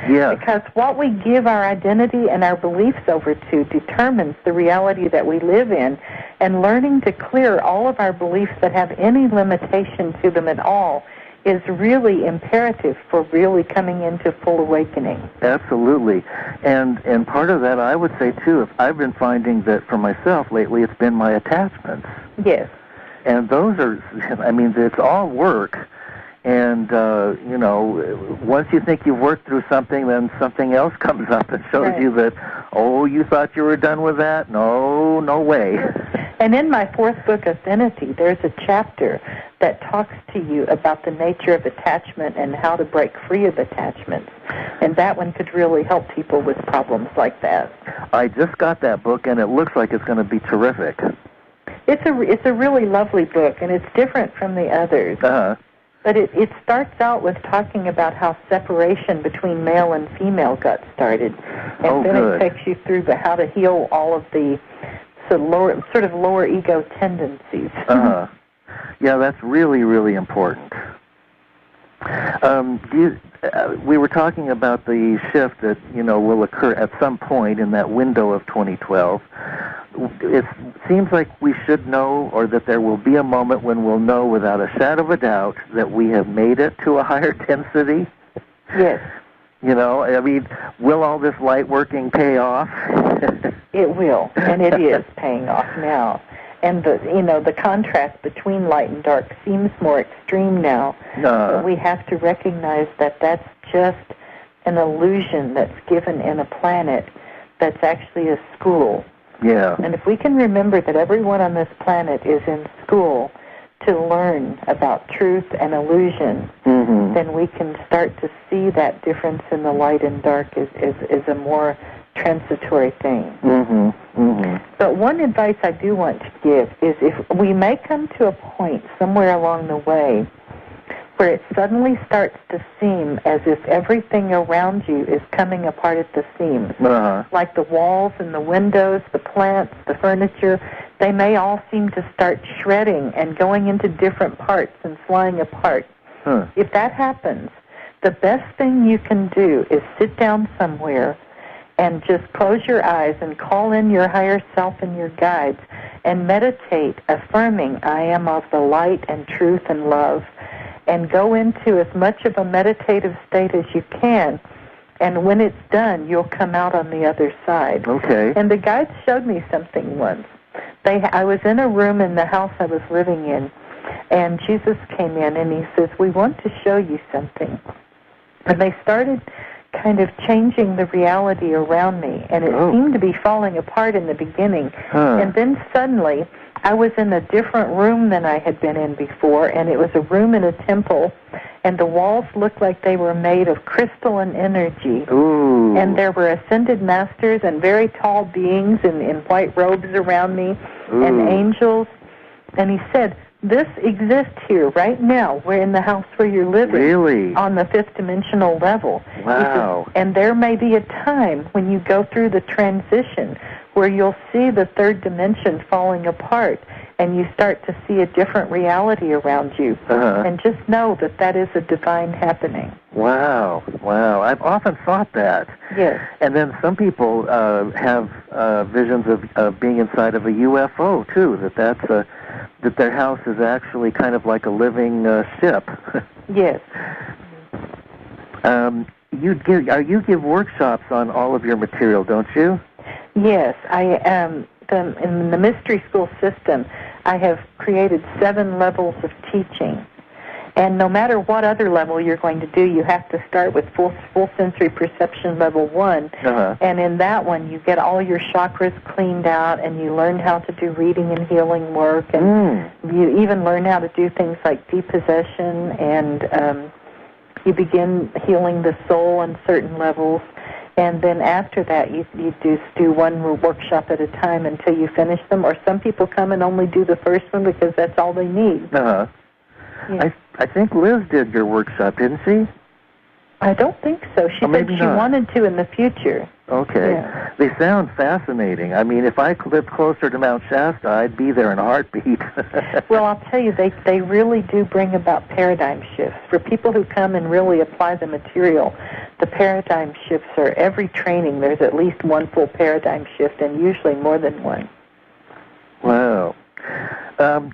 Yes. Because what we give our identity and our beliefs over to determines the reality that we live in, and learning to clear all of our beliefs that have any limitation to them at all is really imperative for really coming into full awakening. Absolutely. And part of that, I would say, too, I've been finding that for myself lately, it's been my attachments. Yes. And those are, it's all work. And, once you think you've worked through something, then something else comes up and shows you that, you thought you were done with that? No way. And in my 4th book, Affinity, there's a chapter that talks to you about the nature of attachment and how to break free of attachments. And that one could really help people with problems like that. I just got that book, and it looks like it's going to be terrific. It's a really lovely book, and it's different from the others. But it starts out with talking about how separation between male and female got started. And then it takes you through how to heal all of the lower ego tendencies. Yeah, that's really, really important. We were talking about the shift that, will occur at some point in that window of 2012. it seems like we should know, or that there will be a moment when we'll know without a shadow of a doubt that we have made it to a higher density. Yes. You know, I mean, will all this light working pay off? It will, and it is paying off now. And the contrast between light and dark seems more extreme now. But we have to recognize that that's just an illusion that's given in a planet that's actually a school. Yeah. And if we can remember that everyone on this planet is in school to learn about truth and illusion, then we can start to see that difference in the light and dark is a more transitory thing. But one advice I do want to give is, if we may come to a point somewhere along the way where it suddenly starts to seem as if everything around you is coming apart at the seams, like the walls and the windows, the plants, the furniture, they may all seem to start shredding and going into different parts and flying apart. If that happens, the best thing you can do is sit down somewhere and just close your eyes and call in your higher self and your guides and meditate, affirming, I am of the light and truth and love, and go into as much of a meditative state as you can. And when it's done, you'll come out on the other side. Okay. And the guides showed me something once. I was in a room in the house I was living in, and Jesus came in and he says, we want to show you something. And they started kind of changing the reality around me, and it seemed to be falling apart in the beginning. And then suddenly I was in a different room than I had been in before, and it was a room in a temple, and the walls looked like they were made of crystal and energy. And there were ascended masters and very tall beings in white robes around me, and angels. And he said, this exists here right now. We're in the house where you're living. Really? On the fifth dimensional level. Wow. Says, and there may be a time when you go through the transition where you'll see the third dimension falling apart, and you start to see a different reality around you. And just know that that is a divine happening. Wow. Wow. I've often thought that. Yes. And then some people have visions of being inside of a UFO, too, that their house is actually kind of like a living ship. Yes. You give workshops on all of your material, don't you? Yes, in the mystery school system, I have created 7 levels of teaching. And no matter what other level you're going to do, you have to start with full sensory perception level 1. And in that one, you get all your chakras cleaned out, and you learn how to do reading and healing work, and you even learn how to do things like depossession, and you begin healing the soul on certain levels. And then after that, you just do one workshop at a time until you finish them. Or some people come and only do the first one because that's all they need. Yeah. I think Liz did your workshop, didn't she? I don't think so. She said she wanted to in the future. Okay. Yeah. They sound fascinating. I mean, if I lived closer to Mount Shasta, I'd be there in a heartbeat. Well, I'll tell you, they really do bring about paradigm shifts. For people who come and really apply the material, the paradigm shifts are every training. There's at least one full paradigm shift, and usually more than one. Wow.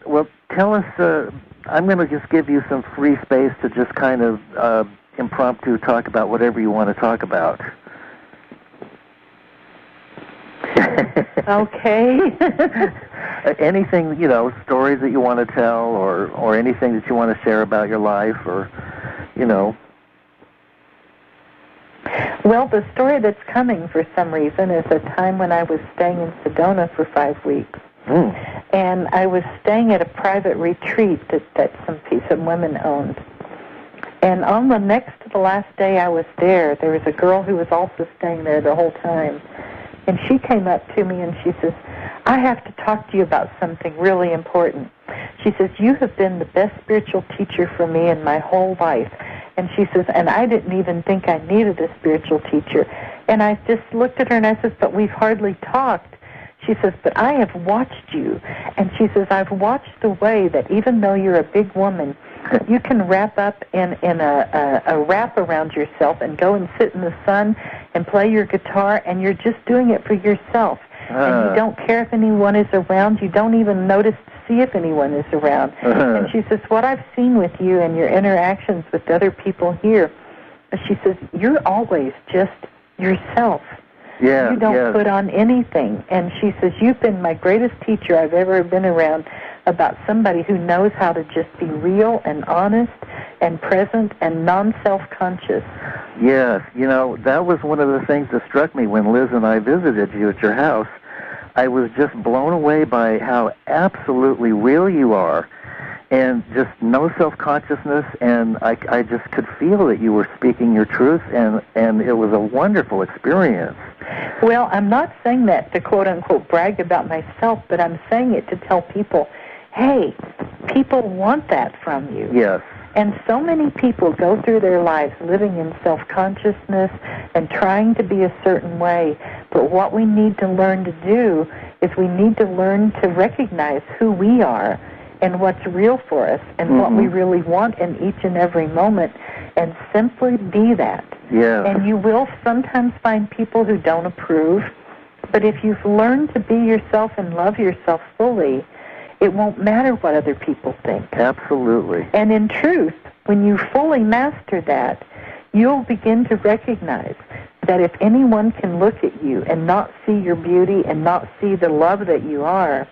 Well, tell us, I'm going to just give you some free space to just kind of impromptu talk about whatever you want to talk about. Okay. Anything, stories that you want to tell, or anything that you want to share about your life, or, Well, the story that's coming for some reason is a time when I was staying in Sedona for 5 weeks. And I was staying at a private retreat that some women owned. And on the next to the last day I was there was a girl who was also staying there the whole time. And she came up to me and she says, I have to talk to you about something really important. She says, you have been the best spiritual teacher for me in my whole life. And she says, and I didn't even think I needed a spiritual teacher. And I just looked at her and I said, but we've hardly talked. She says, but I have watched you. And she says, I've watched the way that even though you're a big woman, you can wrap up in a wrap around yourself and go and sit in the sun and play your guitar, and you're just doing it for yourself. and you don't care if anyone is around. You don't even notice to see if anyone is around. And she says, what I've seen with you and your interactions with other people here, she says, you're always just yourself. Yeah, you don't put on anything. And she says, you've been my greatest teacher I've ever been around about somebody who knows how to just be real and honest and present and non-self-conscious. Yes, that was one of the things that struck me when Liz and I visited you at your house. I was just blown away by how absolutely real you are, and just no self-consciousness, and I just could feel that you were speaking your truth, and it was a wonderful experience. Well, I'm not saying that to quote-unquote brag about myself, but I'm saying it to tell people, hey, people want that from you. Yes. And so many people go through their lives living in self-consciousness and trying to be a certain way. But what we need to learn to do is we need to learn to recognize who we are and what's real for us and what we really want in each and every moment, and simply be that. Yeah. And you will sometimes find people who don't approve, but if you've learned to be yourself and love yourself fully, it won't matter what other people think. Absolutely. And in truth, when you fully master that, you'll begin to recognize that if anyone can look at you and not see your beauty and not see the love that you are,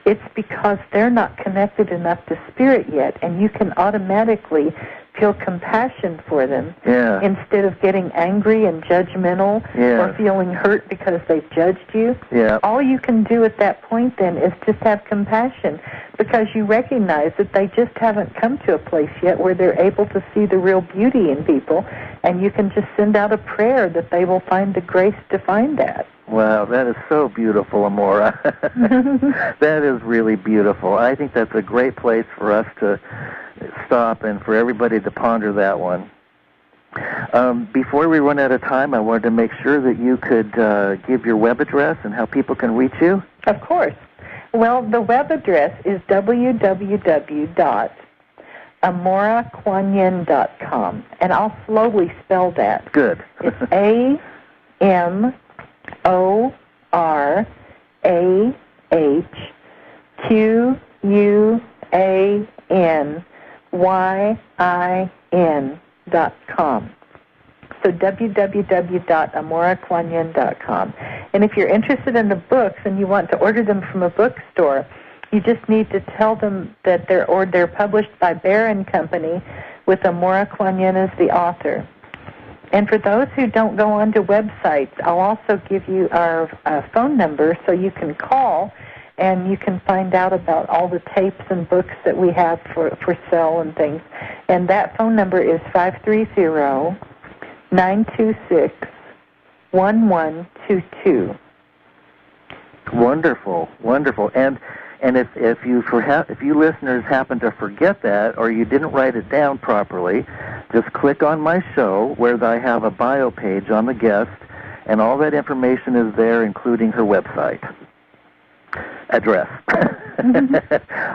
it's because they're not connected enough to spirit yet, and you can automatically feel compassion for them instead of getting angry and judgmental or feeling hurt because they've judged you. Yeah. All you can do at that point then is just have compassion, because you recognize that they just haven't come to a place yet where they're able to see the real beauty in people, and you can just send out a prayer that they will find the grace to find that. Wow, that is so beautiful, Amorah. That is really beautiful. I think that's a great place for us to stop and for everybody to ponder that one. Before we run out of time, I wanted to make sure that you could give your web address and how people can reach you. Of course. Well, the web address is www.amorahquanyin.com, and I'll slowly spell that. Good. It's AmorahQuanyin.com. So www.amorahquanyin.com. And if you're interested in the books and you want to order them from a bookstore, you just need to tell them that they're published by Bear & Company with Amorah Quan Yin as the author. And for those who don't go onto websites, I'll also give you our phone number so you can call and you can find out about all the tapes and books that we have for sale and things. And that phone number is 530-926-1122. Wonderful, wonderful. And if you listeners happen to forget that, or you didn't write it down properly, just click on my show where I have a bio page on the guest, and all that information is there, including her website address.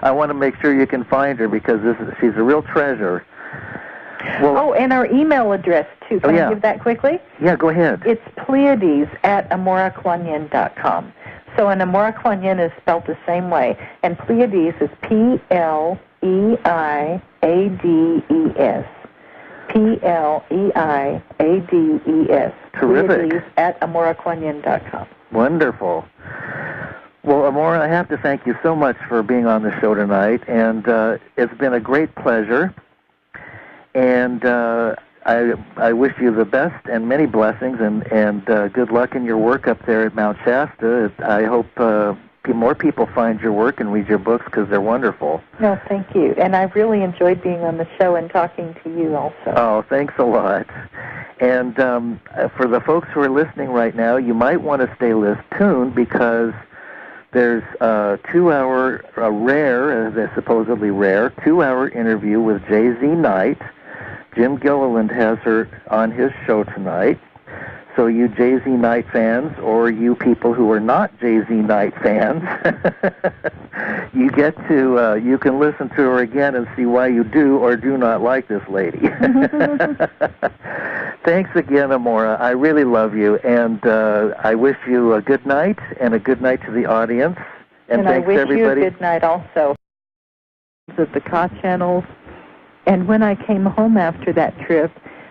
I want to make sure you can find her, because she's a real treasure. Well, and our email address, too. Can I give that quickly? Yeah, go ahead. It's Pleiades@AmorahQuanyin.com. So, and Amorah Quan Yin is spelled the same way. And Pleiades is Pleiades. Pleiades. Terrific. Pleiades@AmorahQuanyin.com. Wonderful. Well, Amorah, I have to thank you so much for being on the show tonight, and it's been a great pleasure. And I wish you the best and many blessings, and good luck in your work up there at Mount Shasta. I hope more people find your work and read your books, because they're wonderful. No, thank you. And I really enjoyed being on the show and talking to you also. Oh, thanks a lot. And for the folks who are listening right now, you might want to stay tuned, because there's a 2-hour, supposedly rare, 2-hour interview with J.Z. Knight. Jim Gilliland has her on his show tonight. So you J.Z. Knight fans, or you people who are not J.Z. Knight fans, you get to, you can listen to her again and see why you do or do not like this lady. Thanks again, Amorah. I really love you, and I wish you a good night and a good night to the audience. And thanks, I wish everybody. you a good night also. Of the Ka channels. And when I came home after that trip,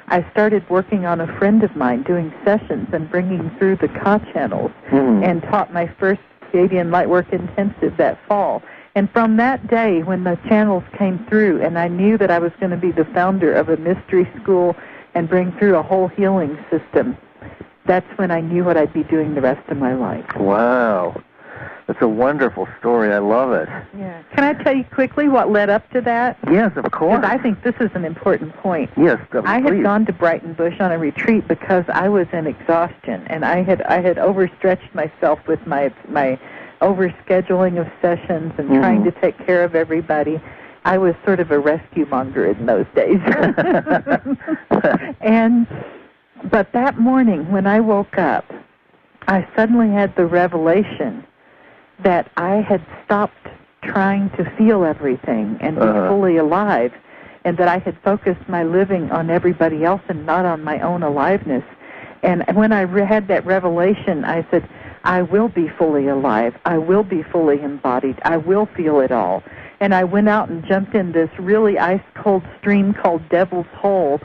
I started working on a friend of mine doing sessions and bringing through the Ka channels and taught my first Pleiadian Lightwork Intensive that fall. And from that day, when the channels came through and I knew that I was going to be the founder of a mystery school and bring through a whole healing system, that's when I knew what I'd be doing the rest of my life. Wow. That's a wonderful story. I love it. Yeah. Can I tell you quickly what led up to that? Yes, of course. Because I think this is an important point. Yes, I had gone to Brighton Bush on a retreat because I was in exhaustion, and I had overstretched myself with my overscheduling of sessions and trying to take care of everybody. I was sort of a rescue monger in those days. But that morning when I woke up, I suddenly had the revelation that I had stopped trying to feel everything and be fully alive, and that I had focused my living on everybody else and not on my own aliveness. And when I had that revelation, I said, I will be fully alive. I will be fully embodied. I will feel it all. And I went out and jumped in this really ice-cold stream called Devil's Hole,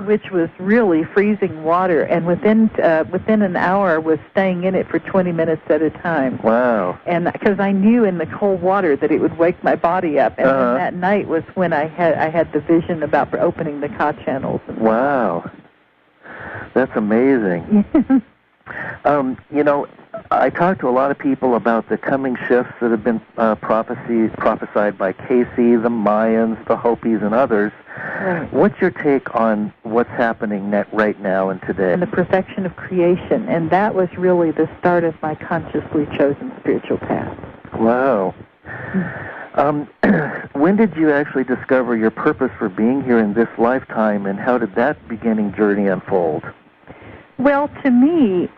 which was really freezing water. And within an hour, was staying in it for 20 minutes at a time. Wow! And because I knew in the cold water that it would wake my body up. And then that night was when I had the vision about opening the Ka channels. Wow, that's amazing. You know, I talked to a lot of people about the coming shifts that have been prophesied by Casey, the Mayans, the Hopis, and others. Right. What's your take on what's happening right now and today? And the perfection of creation, and that was really the start of my consciously chosen spiritual path. Wow. When did you actually discover your purpose for being here in this lifetime, and how did that beginning journey unfold? Well, to me,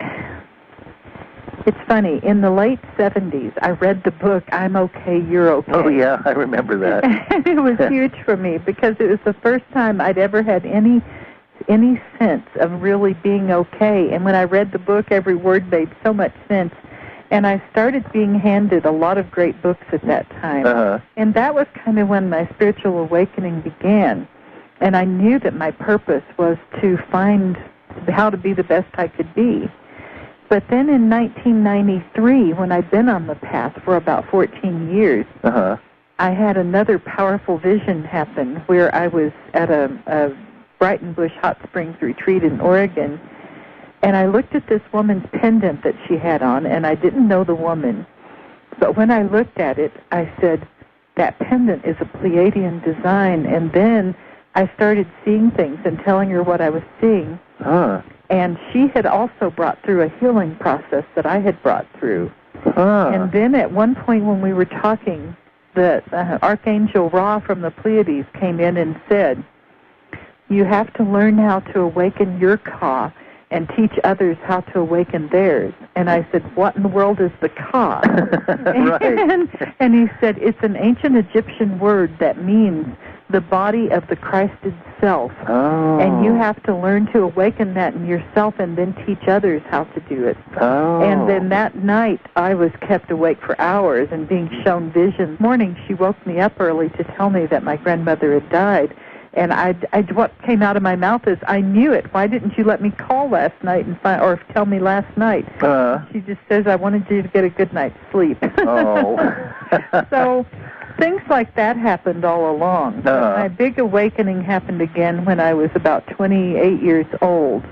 it's funny. In the late 70s, I read the book, I'm Okay, You're Okay. Oh, yeah, I remember that. And it was huge for me because it was the first time I'd ever had any sense of really being okay. And when I read the book, every word made so much sense. And I started being handed a lot of great books at that time. And that was kind of when my spiritual awakening began. And I knew that my purpose was to find how to be the best I could be. But then in 1993, when I'd been on the path for about 14 years, I had another powerful vision happen where I was at a Brighton Bush Hot Springs retreat in Oregon, and I looked at this woman's pendant that she had on, and I didn't know the woman. But when I looked at it, I said, that pendant is a Pleiadian design. And then I started seeing things and telling her what I was seeing. And she had also brought through a healing process that I had brought through. And then at one point when we were talking, the Archangel Ra from the Pleiades came in and said, you have to learn how to awaken your Ka and teach others how to awaken theirs. And I said, what in the world is the Ka? and he said, it's an ancient Egyptian word that means the body of the Christed self. And you have to learn to awaken that in yourself and then teach others how to do it. And then that night, I was kept awake for hours and being shown visions. Morning, she woke me up early to tell me that my grandmother had died. And what came out of my mouth is, I knew it. Why didn't you let me call last night or tell me last night? She just says, I wanted you to get a good night's sleep. So things like that happened all along. But my big awakening happened again when I was about 28 years old.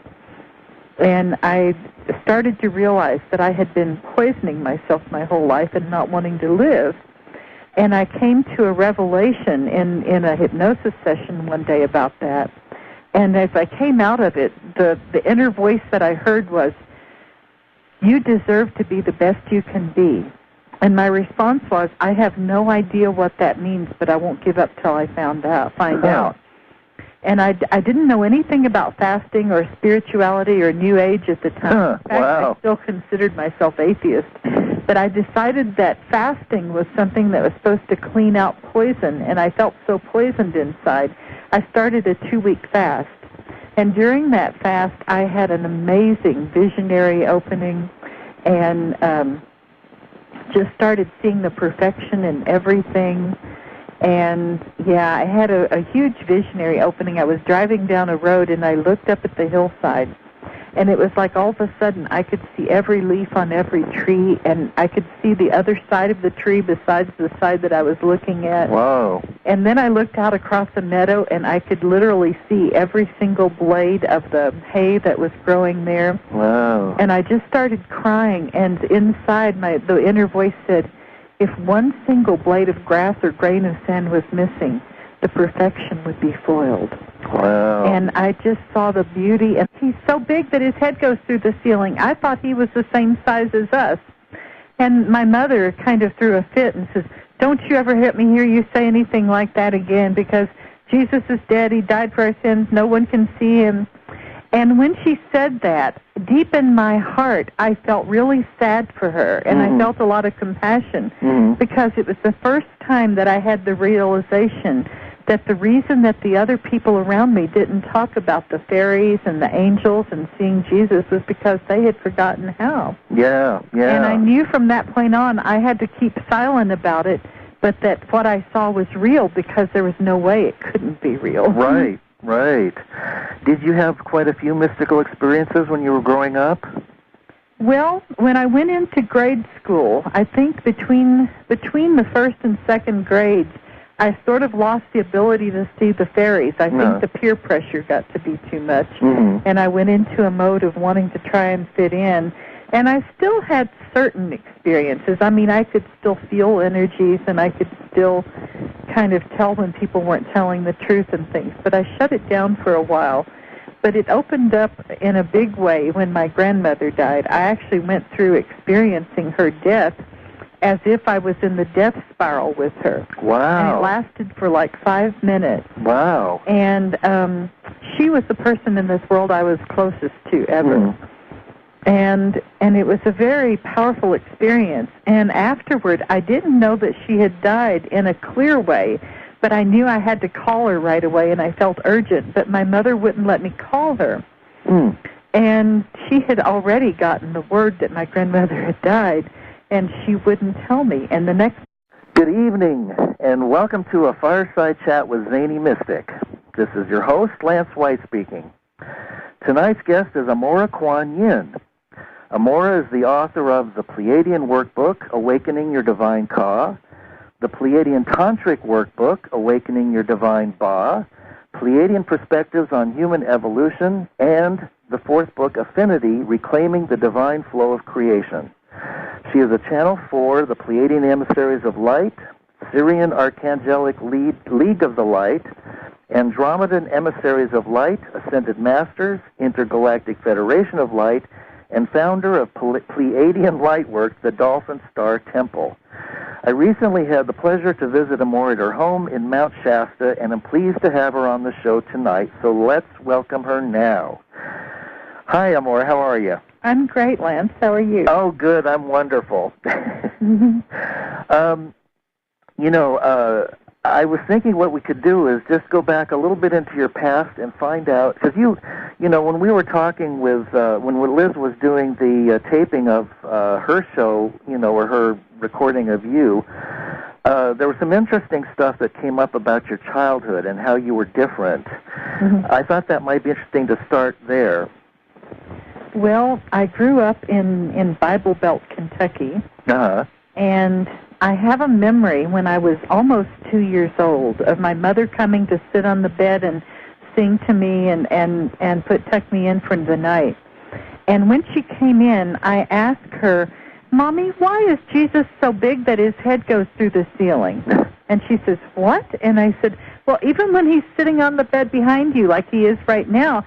And I started to realize that I had been poisoning myself my whole life and not wanting to live. And I came to a revelation in a hypnosis session one day about that. And as I came out of it, the inner voice that I heard was, you deserve to be the best you can be. And my response was, I have no idea what that means, but I won't give up till I find out. And I didn't know anything about fasting or spirituality or New Age at the time. In fact, I still considered myself atheist. But I decided that fasting was something that was supposed to clean out poison, and I felt so poisoned inside. I started a 2-week fast. And during that fast, I had an amazing visionary opening and just started seeing the perfection in everything. And, yeah, I had a huge visionary opening. I was driving down a road, and I looked up at the hillside. And it was like all of a sudden I could see every leaf on every tree, and I could see the other side of the tree besides the side that I was looking at. Wow. And then I looked out across the meadow, and I could literally see every single blade of the hay that was growing there. Wow. And I just started crying, and inside the inner voice said, if one single blade of grass or grain of sand was missing, the perfection would be foiled. Wow. And I just saw the beauty. And he's so big that his head goes through the ceiling. I thought he was the same size as us. And my mother kind of threw a fit and says, don't you ever let me hear you say anything like that again, because Jesus is dead. He died for our sins. No one can see him. And when she said that, deep in my heart, I felt really sad for her. And I felt a lot of compassion because it was the first time that I had the realization that the reason that the other people around me didn't talk about the fairies and the angels and seeing Jesus was because they had forgotten how. Yeah, yeah. And I knew from that point on I had to keep silent about it, but that what I saw was real because there was no way it couldn't be real. Right, right. Did you have quite a few mystical experiences when you were growing up? Well, when I went into grade school, I think between the first and second grades, I sort of lost the ability to see the fairies. I think the peer pressure got to be too much, and I went into a mode of wanting to try and fit in. And I still had certain experiences. I mean, I could still feel energies, and I could still kind of tell when people weren't telling the truth and things, but I shut it down for a while. But it opened up in a big way when my grandmother died. I actually went through experiencing her death as if I was in the death spiral with her. Wow. And it lasted for like 5 minutes. Wow. And she was the person in this world I was closest to ever. And it was a very powerful experience. And afterward, I didn't know that she had died in a clear way, but I knew I had to call her right away, and I felt urgent. But my mother wouldn't let me call her. And she had already gotten the word that my grandmother had died, and she wouldn't tell me. And the next... Good evening, and welcome to a Fireside Chat with Zany Mystic. This is your host, Lance White, speaking. Tonight's guest is Amorah Quan Yin. Amorah is the author of the Pleiadian workbook, Awakening Your Divine Ka, the Pleiadian Tantric workbook, Awakening Your Divine Ba, Pleiadian Perspectives on Human Evolution, and the fourth book, Affinity, Reclaiming the Divine Flow of Creation. She is a channel for the Pleiadian Emissaries of Light, Syrian Archangelic League of the Light, Andromedan Emissaries of Light, Ascended Masters, Intergalactic Federation of Light, and founder of Pleiadian Lightworks, the Dolphin Star Temple. I recently had the pleasure to visit Amorah at her home in Mount Shasta, and I'm pleased to have her on the show tonight, so let's welcome her now. Hi, Amorah, how are you? I'm great, Lance. How are you? Oh, good. I'm wonderful. I was thinking what we could do is just go back a little bit into your past and find out, because when we were talking with, when Liz was doing the taping of her show, or her recording of you, there was some interesting stuff that came up about your childhood and how you were different. I thought that might be interesting to start there. Well, I grew up in Bible Belt, Kentucky, and I have a memory when I was almost 2 years old of my mother coming to sit on the bed and sing to me and tuck me in for the night. And when she came in, I asked her, Mommy, why is Jesus so big that his head goes through the ceiling? And she says, what? And I said, well, even when he's sitting on the bed behind you like he is right now,